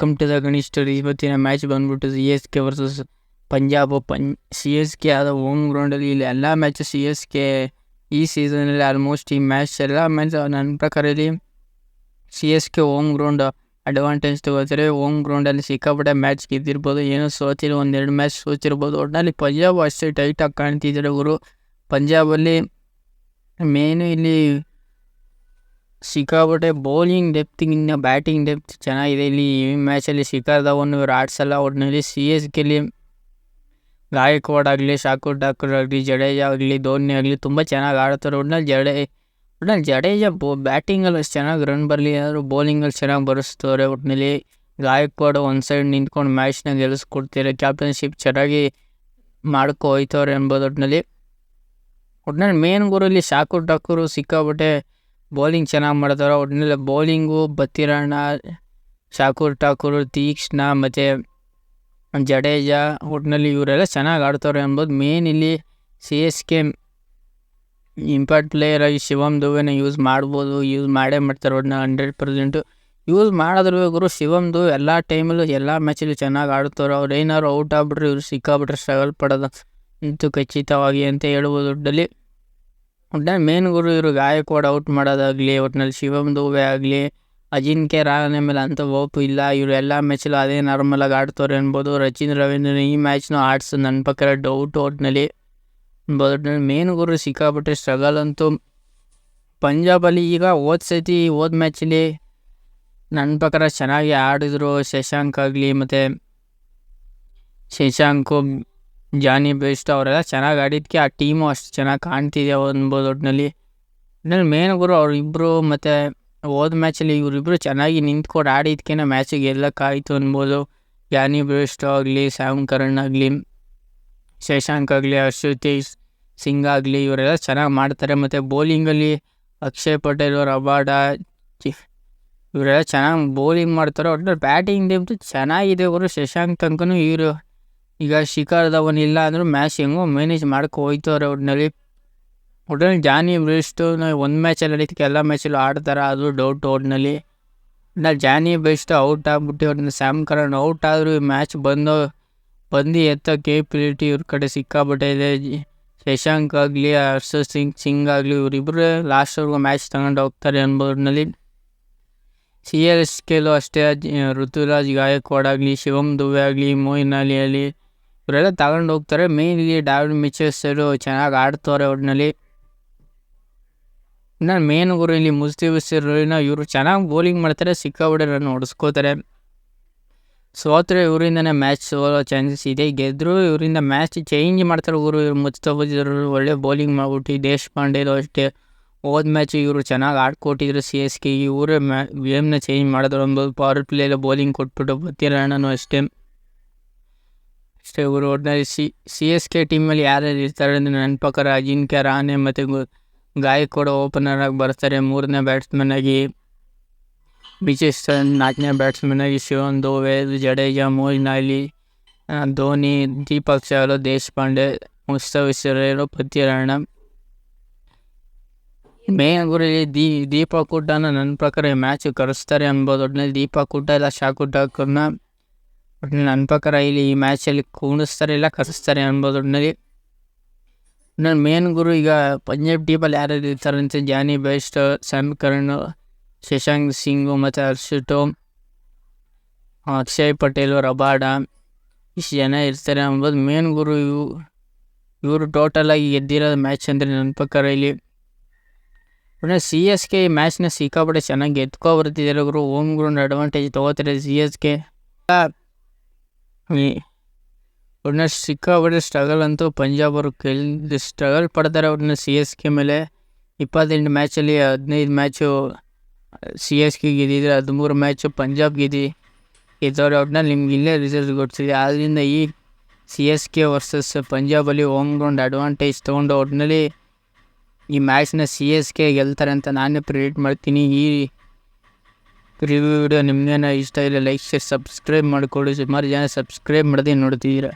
Welcome to the Ganesh story. ಇವತ್ತಿನ match ಬಂದ್ಬಿಟ್ಟು CSK versus Punjab. CSK ಆದ ಹೋಮ್ ಗ್ರೌಂಡಲ್ಲಿ ಇಲ್ಲಿ ಎಲ್ಲ ಮ್ಯಾಚು CSK ಈ ಸೀಸನಲ್ಲಿ ಆಲ್ಮೋಸ್ಟ್ ಈ ಮ್ಯಾಚ್ ಎಲ್ಲ ಮ್ಯಾಚ್ ನನ್ನ ಪ್ರಕಾರ ಇಲ್ಲಿ CSK ಹೋಮ್ ಗ್ರೌಂಡ್ ಅಡ್ವಾಂಟೇಜ್ ತಗೋತಾರೆ. ಹೋಮ್ ಗ್ರೌಂಡಲ್ಲಿ ಸಿಕ್ಕಾಪಟ್ಟೆ ಮ್ಯಾಚ್ ಗೆದ್ದಿರ್ಬೋದು, ಏನೋ ಸೋತಿರೋ ಒಂದೆರಡು ಮ್ಯಾಚ್ ಸೋತಿರ್ಬೋದು. ಒಟ್ಟಿನಲ್ಲಿ ಪಂಜಾಬ್ ಅಷ್ಟೇ ಟೈಟಾಗಿ ಕಾಣ್ತಿದ್ದಾರೆ ಅವರು. ಪಂಜಾಬಲ್ಲಿ ಮೇನು ಇಲ್ಲಿ ಸಿಕ್ಕಾಪಟ್ಟೆ ಬೌಲಿಂಗ್ ಡೆಪ್ತಿಗಿಂತ ಬ್ಯಾಟಿಂಗ್ ಡೆಪ್ತ್ ಚೆನ್ನಾಗಿದೆ. ಇಲ್ಲಿ ಈ ಮ್ಯಾಚಲ್ಲಿ ಶಿಖರ್ ಧವನ್ ಇವರು ಆಡ್ಸಲ್ಲ. ಒಟ್ಟಿನಲ್ಲಿ CSKಲಿ ಗಾಯಕ್ವಾಡ್ ಆಗಲಿ, ಶಾರ್ದೂಲ್ ಠಾಕೂರ್ ಆಗಲಿ, ಜಡೇಜಾ ಆಗಲಿ, ಧೋನಿ ಆಗಲಿ ತುಂಬ ಚೆನ್ನಾಗಿ ಆಡ್ತಾರೆ. ಒಟ್ಟಿನಲ್ಲಿ ಜಡೇಜಾ ಬ್ಯಾಟಿಂಗಲ್ಲಿ ಅಷ್ಟು ಚೆನ್ನಾಗಿ ರನ್ ಬರಲಿ, ಆದರೂ ಬೌಲಿಂಗಲ್ಲಿ ಚೆನ್ನಾಗಿ ಬರೆಸ್ತವ್ರೆ. ಒಟ್ಟಿನಲ್ಲಿ ಗಾಯಕ್ವಾಡ್ ಒಂದು ಸೈಡ್ ನಿಂತ್ಕೊಂಡು ಮ್ಯಾಚ್ನ ಗೆಲ್ಲಿಸ್ಕೊಡ್ತಾರೆ. ಕ್ಯಾಪ್ಟನ್ಶಿಪ್ ಚೆನ್ನಾಗಿ ಮಾಡ್ಕೊ ಹೋಯ್ತವ್ರೆ ಅನ್ಬೋದು. ಒಟ್ಟಿನಲ್ಲಿ ಮೇನ್ ಗುರಲ್ಲಿ ಶಾರ್ದೂಲ್ ಠಾಕೂರು ಸಿಕ್ಕಾಪಟ್ಟೆ ಬೌಲಿಂಗ್ ಚೆನ್ನಾಗಿ ಮಾಡ್ತಾರೆ. ಒಟ್ಟಿನಲ್ಲಿ ಬೌಲಿಂಗು ಬತ್ತಿರಣ್ಣ, ಶಾರ್ದೂಲ್ ಠಾಕೂರ್, ತೀಕ್ಷ್ಣ ಮತ್ತು ಜಡೇಜಾ ಒಟ್ಟಿನಲ್ಲಿ ಇವರೆಲ್ಲ ಚೆನ್ನಾಗಿ ಆಡ್ತಾರೆ ಅನ್ಬೋದು. ಮೇನ್ ಇಲ್ಲಿ CSK ಇಂಪ್ಯಾಕ್ಟ್ ಪ್ಲೇಯರ್ ಆಗಿ ಶಿವಮ್ ದುಬೆನ ಯೂಸ್ ಮಾಡೇ ಮಾಡ್ತಾರೆ. ಒಟ್ಟಿನ 100% ಯೂಸ್ ಮಾಡಿದ್ರು ಇವರು ಶಿವಮ್ ದುಬೆ ಎಲ್ಲ ಟೈಮಲ್ಲೂ ಎಲ್ಲ ಮ್ಯಾಚಲ್ಲೂ ಚೆನ್ನಾಗಿ ಆಡ್ತಾರೆ. ಅವ್ರು ಏನಾದ್ರು ಔಟ್ ಆಗ್ಬಿಟ್ರೆ ಇವರು ಸಿಕ್ಕಾಬಿಟ್ರೆ ಸ್ಟ್ರಗಲ್ ಪಡೋದು ಇಂತೂ ಖಚಿತವಾಗಿ ಅಂತ ಹೇಳ್ಬೋದು. ಒಟ್ಟಿನಲ್ಲಿ ಮೇನ್ ಗುರು ಇವರು ಗಾಯಕ್ವಾಡ್ ಔಟ್ ಮಾಡೋದಾಗಲಿ, ಒಟ್ಟಿನಲ್ಲಿ ಶಿವಮ್ ದುಬೆ ಆಗಲಿ, ಅಜಿಂಕ್ಯ ರಹಾನೆ ಮೇಲೆ ಅಂಥ ಹೋಪ್ ಇಲ್ಲ. ಇವರು ಎಲ್ಲ ಮ್ಯಾಚಲ್ಲೂ ಅದೇ ನಾರ್ಮಲಾಗಿ ಆಡ್ತಾರೆ ಅನ್ಬೋದು. ರಚಿನ್ ರವೀಂದ್ರ ಈ ಮ್ಯಾಚ್ನೂ ಆಡ್ಸೋದು ನನ್ನ ಪ್ರಕಾರ ಡೌಟು ಒಟ್ಟಿನಲ್ಲಿ ಅನ್ಬೋದು. ಒಟ್ಟಿನಲ್ಲಿ ಮೇನ್ ಗುರು ಸಿಕ್ಕಾಬಿಟ್ಟೆ ಸ್ಟ್ರಗಲ್ ಅಂತೂ ಪಂಜಾಬಲ್ಲಿ. ಈಗ ಹೋದ ಮ್ಯಾಚಲ್ಲಿ ನನ್ನ ಪ್ರಕಾರ ಚೆನ್ನಾಗಿ ಆಡಿದ್ರು. ಶಶಾಂಕ್ ಆಗಲಿ ಮತ್ತು ಜಾನಿ ಬೇಸ್ಟ್ ಅವರೆಲ್ಲ ಚೆನ್ನಾಗಿ ಆಡಿದ್ದಕ್ಕೆ ಆ ಟೀಮು ಅಷ್ಟು ಚೆನ್ನಾಗಿ ಕಾಣ್ತಿದೆ ಅನ್ಬೋದು. ಒಟ್ಟಿನಲ್ಲಿ ಮೇನ್ ಗುರು ಅವರಿಬ್ಬರು ಮತ್ತು ಹೋದ ಮ್ಯಾಚಲ್ಲಿ ಇವರಿಬ್ಬರು ಚೆನ್ನಾಗಿ ನಿಂತ್ಕೊಂಡು ಆಡಿದ್ದಕ್ಕೆ ಮ್ಯಾಚಿಗೆ ಗೆಲ್ಲಕ್ಕಾಯಿತು ಅನ್ಬೋದು. ಜಾನಿ ಬೇಸ್ಟ್ ಆಗಲಿ, ಸ್ಯಾಮ್ ಕರಣ್ ಆಗಲಿ, ಶಶಾಂಕ್ ಆಗಲಿ, ಹರ್ಷದೀಪ್ ಸಿಂಗ್ ಆಗಲಿ ಇವರೆಲ್ಲ ಚೆನ್ನಾಗಿ ಮಾಡ್ತಾರೆ. ಮತ್ತು ಬೌಲಿಂಗಲ್ಲಿ ಅಕ್ಷಯ್ ಪಟೇಲ್, ರಬಾಡ ಇವರೆಲ್ಲ ಚೆನ್ನಾಗಿ ಬೌಲಿಂಗ್ ಮಾಡ್ತಾರೆ. ಒಟ್ಟಿನಲ್ಲಿ ಬ್ಯಾಟಿಂಗ್ ಡೆಪ್ತು ಚೆನ್ನಾಗಿದೆ ಅವರು. ಶಶಾಂಕ್ ತನಕನೂ ಇವರು ಈಗ ಶಿಖರ್ ಧವನ್ ಇಲ್ಲ ಅಂದರೂ ಮ್ಯಾಚ್ ಹೆಂಗೋ ಮ್ಯಾನೇಜ್ ಮಾಡ್ಕೊ ಹೋಯ್ತವ್ರೆ. ಒಟ್ಟಿನಲ್ಲಿ ಜಾನಿ ಬೆಸ್ಟು ಒಂದು ಮ್ಯಾಚಲ್ಲಿ ಆಡಿದ್ದಕ್ಕೆ ಎಲ್ಲ ಮ್ಯಾಚಲ್ಲೂ ಆಡ್ತಾರೆ, ಅದು ಡೌಟ್. ಒಟ್ಟಿನಲ್ಲಿ ಜಾನಿ ಬೆಸ್ಟ್ ಔಟ್ ಆಗ್ಬಿಟ್ಟು ಒಟ್ಟಿನಲ್ಲಿ ಸ್ಯಾಮ್ ಕರಣ್ ಔಟ್ ಆದರೂ ಈ ಮ್ಯಾಚ್ ಬಂದು ಎತ್ತ ಕೇಪಬಿಲಿಟಿ ಇವ್ರ ಕಡೆ ಸಿಕ್ಕಾಬಿಟ್ಟೆ ಇದೆ. ಶಶಾಂಕ್ ಆಗಲಿ, ಹರ್ಷದೀಪ್ ಸಿಂಗ್ ಆಗಲಿ ಇವರಿಬ್ಬರು ಲಾಸ್ಟ್ವರೆಗೂ ಮ್ಯಾಚ್ ತಗೊಂಡು ಹೋಗ್ತಾರೆ ಅನ್ಬೋದು. ಒಟ್ಟಿನಲ್ಲಿ CSKಲೂ ಅಷ್ಟೇ ಋತುರಾಜ್ ಗಾಯಕ್ವಾಡ್ ಆಗಲಿ, ಶಿವಮ್ ದುಬೆ ಆಗಲಿ, ಮೊಯಿನ್ ಅಲಿ ಆಗಲಿ ಇವರೆಲ್ಲ ತಗೊಂಡು ಹೋಗ್ತಾರೆ. ಮೇನ್ಲಿ ಡೇವಿಡ್ ಮಿಚೆಲ್ ಚೆನ್ನಾಗಿ ಆಡ್ತವ್ರೆ. ಒಟ್ಟಿನಲ್ಲಿ ಮೇನ್ ಗುರು ಇಲ್ಲಿ ಮುಸ್ತಾಫಿಜುರ್ ರಹೀಮ್ ಇವರು ಚೆನ್ನಾಗಿ ಬೌಲಿಂಗ್ ಮಾಡ್ತಾರೆ, ಸಿಕ್ಕಾಬಿಟ್ಟೆ ರನ್ ಹೊಡೆಸ್ಕೋತಾರೆ. ಸೋತ್ರೆ ಇವರಿಂದನೇ ಮ್ಯಾಚ್ ಸೋಲೋ ಚಾನ್ಸಸ್ ಇದೆ. ಗೆದ್ದರೂ ಇವರಿಂದ ಮ್ಯಾಚ್ ಚೇಂಜ್ ಮಾಡ್ತಾರೆ ಗುರು. ಮುಸ್ತಾಫಿಜುರ್ ಒಳ್ಳೆ ಬೌಲಿಂಗ್ ಮಾಡ್ಬಿಟ್ಟು, ದೇಶಪಾಂಡೆದು ಅಷ್ಟೇ ಹೋದ ಮ್ಯಾಚ್ ಇವರು ಚೆನ್ನಾಗಿ ಆಡ್ಕೊಟ್ಟಿದ್ರು CSK. ಇವರೇ ಗೇಮ್ನ ಚೇಂಜ್ ಮಾಡಿದ್ರು ಅನ್ಬೋದು. ಪವರ್ ಪ್ಲೇಯಲ್ಲಿ ಬೌಲಿಂಗ್ ಕೊಟ್ಬಿಟ್ಟು ಬತ್ತಿರಣ್ಣನೂ ಅಷ್ಟೇ ಇವರು. ಒಟ್ಟಿನಲ್ಲಿ CSK ಟೀಮಲ್ಲಿ ಯಾರ್ಯಾರು ಇರ್ತಾರೆ ಅಂದರೆ ನನ್ನ ಪ್ರಕಾರ ಅಜಿಂಕ್ಯ ರಹಾನೆ ಮತ್ತು ಗಾಯಕ್ವಾಡ್ ಓಪನರ್ ಆಗಿ ಬರ್ತಾರೆ. 3ನೇ ಬ್ಯಾಟ್ಸ್ಮನ್ ಆಗಿ ಮಿಚೆಲ್, 4ನೇ ಬ್ಯಾಟ್ಸ್ಮನ್ ಆಗಿ ಶಿವಮ್ ದುಬೆ, ಜಡೇಜಾ, ಮೊಯಿನ್ ಅಲಿ, ಧೋನಿ, ದೀಪಕ್ ಚಹರ್, ದೇಶಪಾಂಡೆ, ಮುಸ್ತಾಫಿಜುರ್ ರಹೀಮ್, ಬತ್ತಿರಣ್ಣ. ಮೇನ್ ಗುರಲ್ಲಿ ದೀಪಕ್ ಹುಡ್ಡನ ನನ್ನ ಪ್ರಕಾರ ಈ ಮ್ಯಾಚ್ ಕರೆಸ್ತಾರೆ ಅನ್ಬೋದು. ಒಟ್ಟಿನಲ್ಲಿ ದೀಪಕ್ ಹುಡ್ಡ ಇಲ್ಲ ಶಾರ್ದೂಲ್ ಠಾಕೂರ್ನ ಒಟ್ಟಿನಲ್ಲಿ ನನ್ನ ಪ್ರಕಾರ ಇಲ್ಲಿ ಈ ಮ್ಯಾಚಲ್ಲಿ ಕುಣಿಸ್ತಾರೆ ಇಲ್ಲ ಕರೆಸ್ತಾರೆ ಅನ್ಬೋದು. ಒಟ್ಟಿನಲ್ಲಿ ಮೇನ್ ಗುರು ಈಗ ಪಂಜಾಬ್ ಟೀಮಲ್ಲಿ ಯಾರ್ಯಾರು ಇರ್ತಾರೆ ಅಂತ Jonny Bairstow, Sam Curran, Shashank Singh ಮತ್ತು ಹರ್ಷದೀಪ್, ಅಕ್ಷಯ್ ಪಟೇಲ್, ರಬಾಡ ಇಷ್ಟು ಜನ ಇರ್ತಾರೆ ಅನ್ಬೋದು. ಮೇನ್ ಗುರು ಇವರು ಟೋಟಲಾಗಿ ಗೆದ್ದಿರೋದು ಮ್ಯಾಚ್ ಅಂದರೆ ನನ್ನ ಪ್ರಕಾರ ಇಲ್ಲಿ CSK ಈ ಮ್ಯಾಚ್ನ ಸಿಕ್ಕಾಪಟ್ಟೆ ಚೆನ್ನಾಗಿ ಗೆದ್ಕೊ ಬರ್ತಿದ್ದಾರೆ ಗುರು. ಹೋಮ್ ಗ್ರೌಂಡ್ ಅಡ್ವಾಂಟೇಜ್ ತೊಗೋತಾರೆ CSK. ಒಟ್ಟಿನ ಸಿಕ್ಕಾಪಟ್ಟೆ ಸ್ಟ್ರಗಲ್ ಅಂತೂ ಪಂಜಾಬ್ ಅವರು ಸ್ಟ್ರಗಲ್ ಪಡ್ತಾರೆ. ಒಟ್ಟಿನ CSK ಮೇಲೆ 28 ಮ್ಯಾಚಲ್ಲಿ 15 ಮ್ಯಾಚು CSK ಗೆದ್ದಿದ್ರೆ, 13 ಮ್ಯಾಚು ಪಂಜಾಬ್ ಗೆದ್ದವ್ರೆ. ಒಟ್ಟಿನಲ್ಲಿ ನಿಮ್ಗೆ ಇಲ್ಲೇ ರಿಸಲ್ಟ್ ಗೊತ್ತಿದೆ. ಆದ್ದರಿಂದ ಈ CSK ವರ್ಸಸ್ ಪಂಜಾಬಲ್ಲಿ ಹೋಮ್ ಗ್ರೌಂಡ್ ಅಡ್ವಾಂಟೇಜ್ ತೊಗೊಂಡು ಒಟ್ಟಿನಲ್ಲಿ ಈ ಮ್ಯಾಚ್ನ CSK ಗೆಲ್ತಾರೆ ಅಂತ ನಾನೇ ಪ್ರಿಡಿಕ್ಟ್ ಮಾಡ್ತೀನಿ. ಈ ರಿವ್ಯೂ ವಿಡಿಯೋ ನಿಮಗೇನೋ ಇಷ್ಟ ಇಲ್ಲ ಲೈಕ್, ಶೇರ್, ಸಬ್ಸ್ಕ್ರೈಬ್ ಮಾಡಿಕೊಡಿ. ಸುಮಾರು ಜನ ಸಬ್ಸ್ಕ್ರೈಬ್ ಮಾಡದೆ ನೋಡ್ತಿದ್ದೀರಾ.